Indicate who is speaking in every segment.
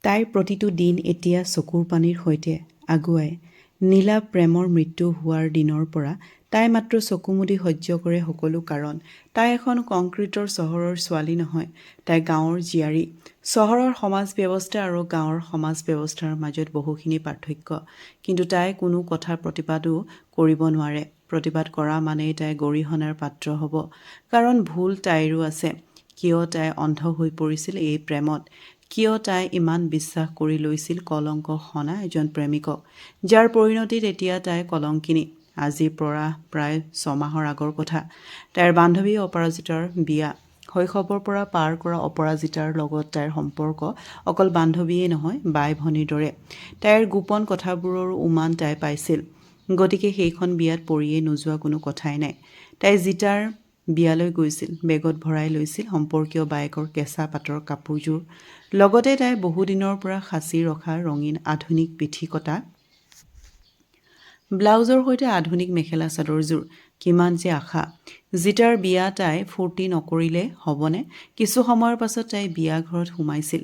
Speaker 1: তাইৰ প্ৰতিটো দিন এতিয়া চকুৰ পানীৰ সৈতে আগুৱাই নীলা প্ৰেমৰ মৃত্যু হোৱাৰ দিনৰ পৰা তাই মাত্ৰ চকু মুদি সহ্য কৰে সকলো কাৰণ তাই এখন কংক্ৰিটৰ চহৰৰ ছোৱালী নহয়, তাই গাঁৱৰ জীয়াৰী। চহৰৰ সমাজ ব্যৱস্থা আৰু গাঁৱৰ সমাজ ব্যৱস্থাৰ মাজত বহুখিনি পাৰ্থক্য, কিন্তু তাই কোনো কথা প্ৰতিবাদো কৰিব নোৱাৰে। প্ৰতিবাদ কৰা মানেই তাই গৰিহণাৰ পাত্ৰ হ'ব, কাৰণ ভুল তাইৰো আছে। কিয় তাই অন্ধ হৈ পৰিছিল এই প্ৰেমত? কিয় তাই ইমান বিশ্বাস কৰি লৈছিল কলংক সনা এজন প্ৰেমিকক, যাৰ পৰিণতিত এতিয়া তাই কলংকিনী। আজিৰ পৰা প্ৰায় 6 মাহৰ আগৰ কথা। তাইৰ বান্ধৱী অপৰাজিতাৰ বিয়া। শৈশৱৰ পৰা পাৰ কৰা অপৰাজিতাৰ লগত তাইৰ সম্পৰ্ক অকল বান্ধৱীয়েই নহয়, বাই ভনীৰ দৰে। তাইৰ গোপন কথাবোৰৰো উমান তাই পাইছিল। গতিকে সেইখন বিয়াত পৰিয়েই নোযোৱা কোনো কথাই নাই। তাই জিতাৰ বিয়ালৈ গৈছিল, বেগত ভৰাই লৈছিল সম্পৰ্কীয় বায়েকৰ কেঁচা পাটৰ কাপোৰযোৰ। লগতে তাই বহুদিনৰ পৰা সাঁচি ৰখা ৰঙীন আধুনিক পিঠি কটা ব্লাউজৰ সৈতে আধুনিক মেখেলা চাদৰযোৰ। কিমান যে আশা। জিতাৰ বিয়া তাই ফূৰ্তি নকৰিলে হ'বনে? কিছু সময়ৰ পাছত তাই বিয়া ঘৰত সোমাইছিল।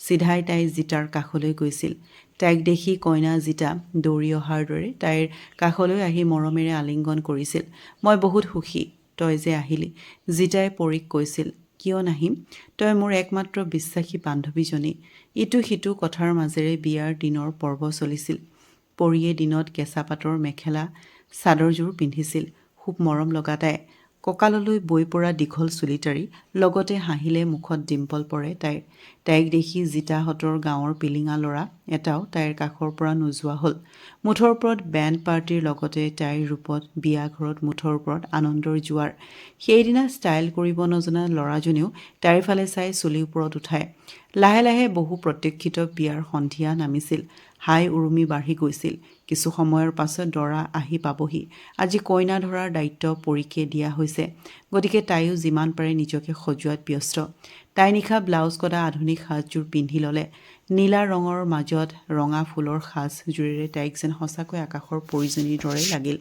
Speaker 1: চিধাই তাই জিতাৰ কাষলৈ গৈছিল। তাইক দেখি কইনা জিতা দৌৰি অহাৰ দৰে তাইৰ কাষলৈ আহি মৰমেৰে আলিংগন কৰিছিল। মই বহুত সুখী তই যে আহিলি, জিতাই পৰীক কৈছিল। কিয় নাহিম? তই মোৰ একমাত্ৰ বিশ্বাসী বান্ধৱীজনী। ইটো সিটো কথাৰ মাজেৰে বিয়াৰ দিনৰ পৰ্ব চলিছিল। পৰিয়ে দিনত কেঁচা পাটৰ মেখেলা চাদৰযোৰ পিন্ধিছিল। খুব মৰম লগা তাই। কঁকাললৈ বৈ পৰা দীঘল চুলিতাৰি, লগতে হাঁহিলে মুখত ডিম্পল পৰে তাইৰ। তাইক দেখি জিতাহঁতৰ গাঁৱৰ পিলিঙা ল'ৰা এটাও তাইৰ কাষৰ পৰা নোযোৱা হ'ল। মুঠৰ ওপৰত বেণ্ড পাৰ্টিৰ লগতে তাইৰ ৰূপত বিয়া ঘৰত মুঠৰ ওপৰত আনন্দৰ জোৱাৰ। সেইদিনা ষ্টাইল কৰিব নজনা ল'ৰাজনেও তাইৰ ফালে চাই চুলি ওপৰত উঠায়। লাহে লাহে বহু প্ৰতীক্ষিত বিয়াৰ সন্ধিয়া নামিছিল। হাই উৰুমি বাঢ়ি গৈছিল। কিছু সময়ৰ পাছত দৰা আহি পাবহি। আজি কইনা ধৰাৰ দায়িত্ব পৰীকে দিয়া হৈছে, গতিকে তাইও যিমান পাৰে নিজকে সজোৱাত ব্যস্ত। তাই নিশা ব্লাউজ কটা আধুনিক সাজযোৰ পিন্ধি ল'লে। নীলা ৰঙৰ মাজত ৰঙা ফুলৰ সাজযোৰেৰে তাইক যেন সঁচাকৈ আকাশৰ পৰীজনীৰ দৰে লাগিল।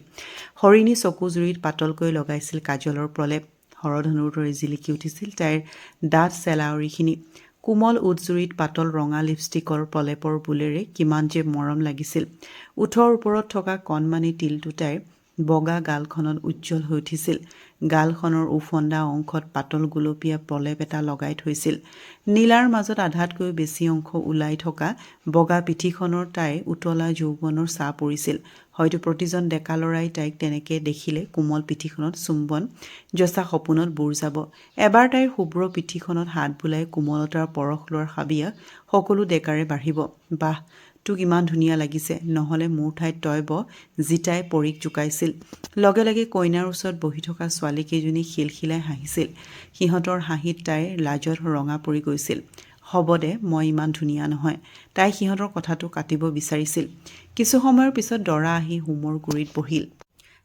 Speaker 1: হৰিণী চকুজুৰিত পাতলকৈ লগাইছিল কাজলৰ প্ৰলেপ। হৰধনুৰ দৰে জিলিকি উঠিছিল তাইৰ ডাঠ চেলাউৰিখিনি। কোমল ওঠজুৰিত পাতল ৰঙা লিপষ্টিকৰ প্ৰলেপৰ বোলেৰে কিমান যে মৰম লাগিছিল। ওঠৰ ওপৰত থকা কণমানি তিলটো তাইৰ বগা গালখনত উজ্জ্বল হৈ উঠিছিল। গালখনৰ উফন্দা অংশত পাতল গুলপীয়া প্ৰলেপ এটা লগাই থৈছিল। নীলাৰ মাজত আধাতকৈও বেছি অংশ ওলাই থকা বগা পিঠিখনৰ তাই উতলা যৌৱনৰ ছাঁ পৰিছিল। হয়তো প্ৰতিজন ডেকা ল'ৰাই তাইক তেনেকে দেখিলে কোমল পিঠিখনত চুম্বন যচা সপোনত বুৰ যাব। এবাৰ তাইৰ শুভ্ৰ পিঠিখনত হাত বুলাই কোমলতাৰ পৰশ লোৱাৰ হাবিয়াস সকলো ডেকাৰে বাঢ়িব। বাহ, তোক ইমান ধুনীয়া লাগিছে, নহ'লে মোৰ ঠাইত তই ব, জিতাই পৰীক জোকাইছিল। লগে লগে কইনাৰ ওচৰত বহি থকা ছোৱালীকেইজনী খিলখিলাই হাঁহিছিল। সিহঁতৰ হাঁহিত তাইৰ লাজত ৰঙা পৰি গৈছিল। হ'ব দে, মই ইমান ধুনীয়া নহয়। তাই সিহঁতৰ কথাটো কাটিব বিচাৰিছিল। কিছু সময়ৰ পিছত দৰা আহি হোমৰ গুৰিত বহিল।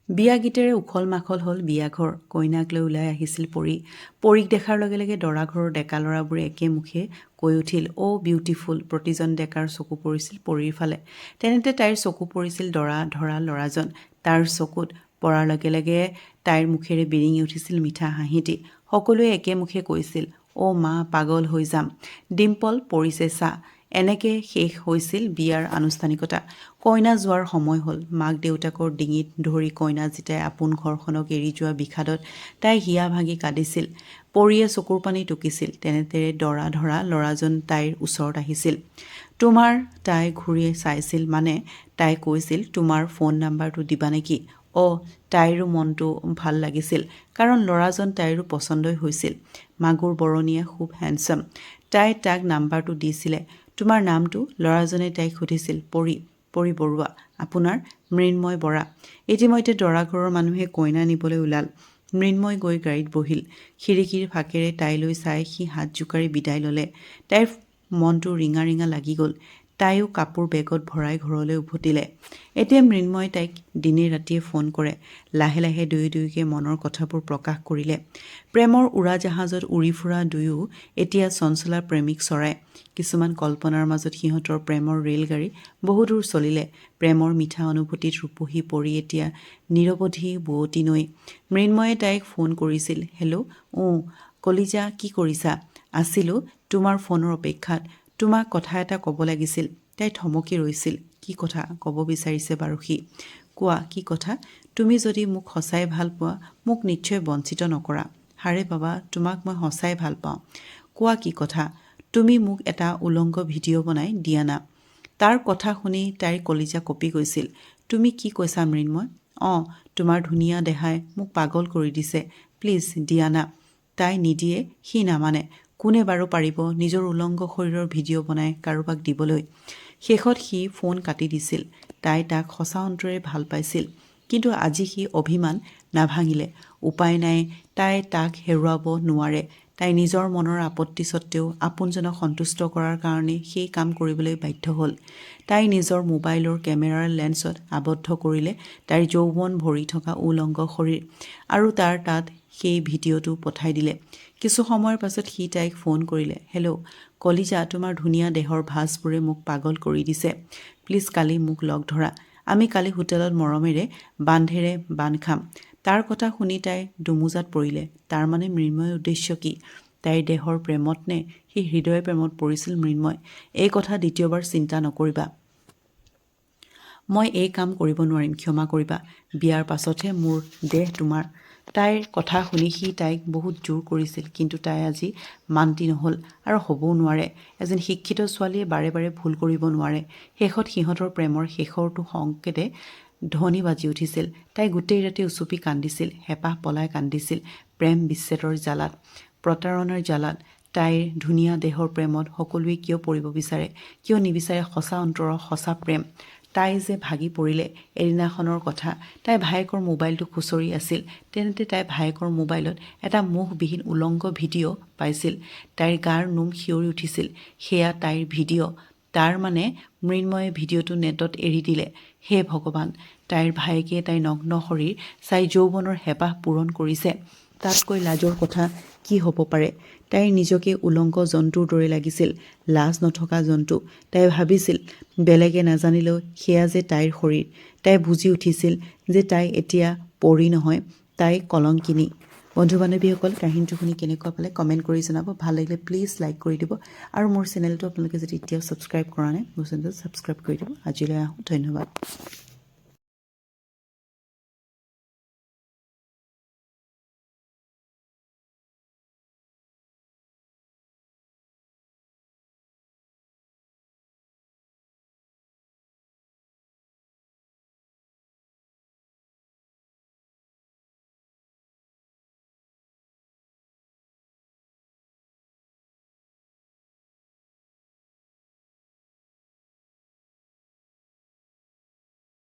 Speaker 1: বিয়া গীতেৰে উখল মাখল হ'ল বিয়াঘৰ। কইনাক লৈ ওলাই আহিছিল পৰী। পৰীক দেখাৰ লগে লগে দৰা ঘৰৰ ডেকা ল'ৰাবোৰে একে মুখে কৈ উঠিল, অ' বিউটিফুল। প্ৰতিজন ডেকাৰ চকু পৰিছিল পৰীৰ ফালে। তেনেতে তাইৰ চকু পৰিছিল দৰা ধৰা ল'ৰাজন। তাৰ চকুত পৰাৰ লগে লগে তাইৰ মুখেৰে বিৰিঙি উঠিছিল মিঠা হাঁহিটি। সকলোৱে একে মুখে কৈছিল, অ' মা, পাগল হৈ যাম। ডিম্পল পৰিছে চা। এনেকে শেষ হৈছিল বিয়াৰ আনুষ্ঠানিকতা। কইনা যোৱাৰ সময় হ'ল। মাক দেউতাকৰ ডিঙিত ধৰি কইনা জিতাই আপোন ঘৰখনক এৰি যোৱা বিষাদত তাই হিয়া ভাঙি কান্দিছিল। পৰীয়ে চকুৰ পানী টুকিছিল। তেনেতেৰে দৰা ধৰা ল'ৰাজন তাইৰ ওচৰত আহিছিল। তোমাৰ তাই ঘূৰি চাইছিল মানে তাই কৈছিল, তোমাৰ ফোন নাম্বাৰটো দিবা নেকি? তাইৰো মনটো ভাল লাগিছিল, কাৰণ ল'ৰাজন তাইৰো পচন্দই হৈছিল। মাগুৰ বৰণীয়া, খুব হেণ্ডচাম। তাই তাক নাম্বাৰটো দিছিলে। তোমাৰ নামটো? ল'ৰাজনে তাইক সুধিছিল। পৰী বৰুৱা। আপোনাৰ? মৃন্ময় বৰা। ইতিমধ্যে দৰা ঘৰৰ মানুহে কইনা নিবলৈ ওলাল। মৃন্ময় গৈ গাড়ীত বহিল। খিৰিকীৰ ফাঁকেৰে তাইলৈ চাই সি হাত জোকাৰি বিদায় ল'লে। তাইৰ মনটো ৰিঙা ৰিঙা লাগি গ'ল। তাইও কাপোৰ বেগত ভৰাই ঘৰলৈ উভতিলে। এতিয়া মৃন্ময়ে তাইক দিনে ৰাতিয়ে ফোন কৰে। লাহে লাহে দুয়োকে মনৰ কথাবোৰ প্ৰকাশ কৰিলে। প্ৰেমৰ উৰাজাহাজত উৰি ফুৰা দুয়ো এতিয়া চঞ্চলা প্ৰেমিক চৰাই। কিছুমান কল্পনাৰ মাজত সিহঁতৰ প্ৰেমৰ ৰেলগাড়ী বহুদূৰ চলিলে। প্ৰেমৰ মিঠা অনুভূতিত ৰূপহী পৰি এতিয়া নিৰৱধি বোৱতী নৈ। মৃন্ময়ে তাইক ফোন কৰিছিল। হেল্ল', কলিজা, কি কৰিছা? আছিলোঁ তোমাৰ ফোনৰ অপেক্ষাত। তোমাক কথা এটা ক'ব লাগিছিল। তাই থমকি ৰৈছিল। কি কথা ক'ব বিচাৰিছে বাৰু সি? কোৱা, কি কথা? তুমি যদি মোক সঁচাই ভাল পোৱা, মোক নিশ্চয় বঞ্চিত নকৰা। হাৰে বাবা, তোমাক মই সঁচাই ভাল পাওঁ। কোৱা, কি কথা? তুমি মোক এটা উলংগ ভিডিঅ' বনাই দিয়া না। তাৰ কথা শুনি তাইৰ কলিজা কঁপি গৈছিল। তুমি কি কৈছা মৃন্ময়? অঁ, তোমাৰ ধুনীয়া দেহাই মোক পাগল কৰি দিছে। প্লিজ দিয়া না। তাই নিদিয়ে, সি নামানে। কোনে বাৰু পাৰিব নিজৰ উলংগ শৰীৰৰ ভিডিঅ' বনাই কাৰোবাক দিবলৈ? শেষত সি ফোন কাটি দিছিল। তাই তাক সঁচা অন্তৰে ভাল পাইছিল, কিন্তু আজি সি অভিমান নাভাঙিলে। উপায় নাই, তাই তাক হেৰুৱাব নোৱাৰে। তাই নিজৰ মনৰ আপত্তি সত্ত্বেও আপোনজনক সন্তুষ্ট কৰাৰ কাৰণে সেই কাম কৰিবলৈ বাধ্য হ'ল। তাই নিজৰ মোবাইলৰ কেমেৰাৰ লেন্সত আবদ্ধ কৰিলে তাইৰ যৌৱন ভৰি থকা উলংগ শৰীৰ আৰু তাৰ তাত সেই ভিডিঅ'টো পঠাই দিলে। কিছু সময়ৰ পাছত সি তাইক ফোন কৰিলে। হেল্ল' কলিজা, তোমাৰ ধুনীয়া দেহৰ ভাঁজবোৰে মোক পাগল কৰি দিছে। প্লিজ কালি মোক লগ ধৰা। আমি কালি হোটেলত মৰমেৰে বান্ধেৰে বান্ধ খাম। তাৰ কথা শুনি তাই দুমোজাত পৰিলে। তাৰ মানে মৃন্ময়ৰ উদ্দেশ্য কি? তাইৰ দেহৰ প্ৰেমত নে সি হৃদয় প্ৰেমত পৰিছিল মৃন্ময়? এই কথা দ্বিতীয়বাৰ চিন্তা নকৰিবা। মই এই কাম কৰিব নোৱাৰিম, ক্ষমা কৰিবা। বিয়াৰ পাছতহে মোৰ দেহ তোমাৰ। তাইৰ কথা শুনি সি তাইক বহুত জোৰ কৰিছিল, কিন্তু তাই আজি মান্তি নহ'ল আৰু হ'বও নোৱাৰে। এজনী শিক্ষিত ছোৱালীয়ে বাৰে বাৰে ভুল কৰিব নোৱাৰে। শেষত সিহঁতৰ প্ৰেমৰ শেষৰটো সংকেতে ধ্বনি বাজি উঠিছিল। তাই গোটেই ৰাতি উচুপি কান্দিছিল, হেঁপাহ পলাই কান্দিছিল। প্ৰেম বিচ্ছেদৰ জ্বালাত, প্ৰতাৰণাৰ জ্বালাত। তাইৰ ধুনীয়া দেহৰ প্ৰেমত সকলোৱে কিয় পৰিব বিচাৰে? কিয় নিবিচাৰে সঁচা অন্তৰৰ সঁচা প্ৰেম? তাই যে ভাগি পৰিলে। এদিনাখনৰ কথা, তাই ভায়েকৰ মোবাইলটো খুচৰি আছিল। তেনেতে তাই ভায়েকৰ মোবাইলত এটা মুখবিহীন উলংগ ভিডিঅ' পাইছিল। তাইৰ গাৰ নোম শিয়ৰি উঠিছিল। সেয়া তাইৰ ভিডিঅ'। তাৰ মানে মৃন্ময়ে ভিডিঅ'টো নেটত এৰি দিলে। হে ভগৱান, তাইৰ ভায়েকে তাইৰ নগ্ন শৰীৰ চাই যৌৱনৰ হেঁপাহ পূৰণ কৰিছে। তাতকৈ লাজৰ কথা কি হ'ব পাৰে? তাইৰ নিজকে উলংগ জন্তুৰ দৰে লাগিছিল, লাজ নথকা জন্তু। তাই ভাবিছিল বেলেগে নাজানিলেও সেয়া যে তাইৰ শৰীৰ। তাই বুজি উঠিছিল যে তাই এতিয়া পৰী নহয়, তাই কলংকিনী। বন্ধু বান্ধৱীসকল, কাহিনীটো শুনি কেনেকুৱা পালে কমেণ্ট কৰি জনাব। ভাল লাগিলে প্লিজ লাইক কৰি দিব আৰু মোৰ চেনেলটো আপোনালোকে যদি এতিয়াও ছাবস্ক্ৰাইব কৰা নাই, মোৰ চেনেলটো ছাবস্ক্ৰাইব কৰি দিব। আজিলৈ আহোঁ, ধন্যবাদ।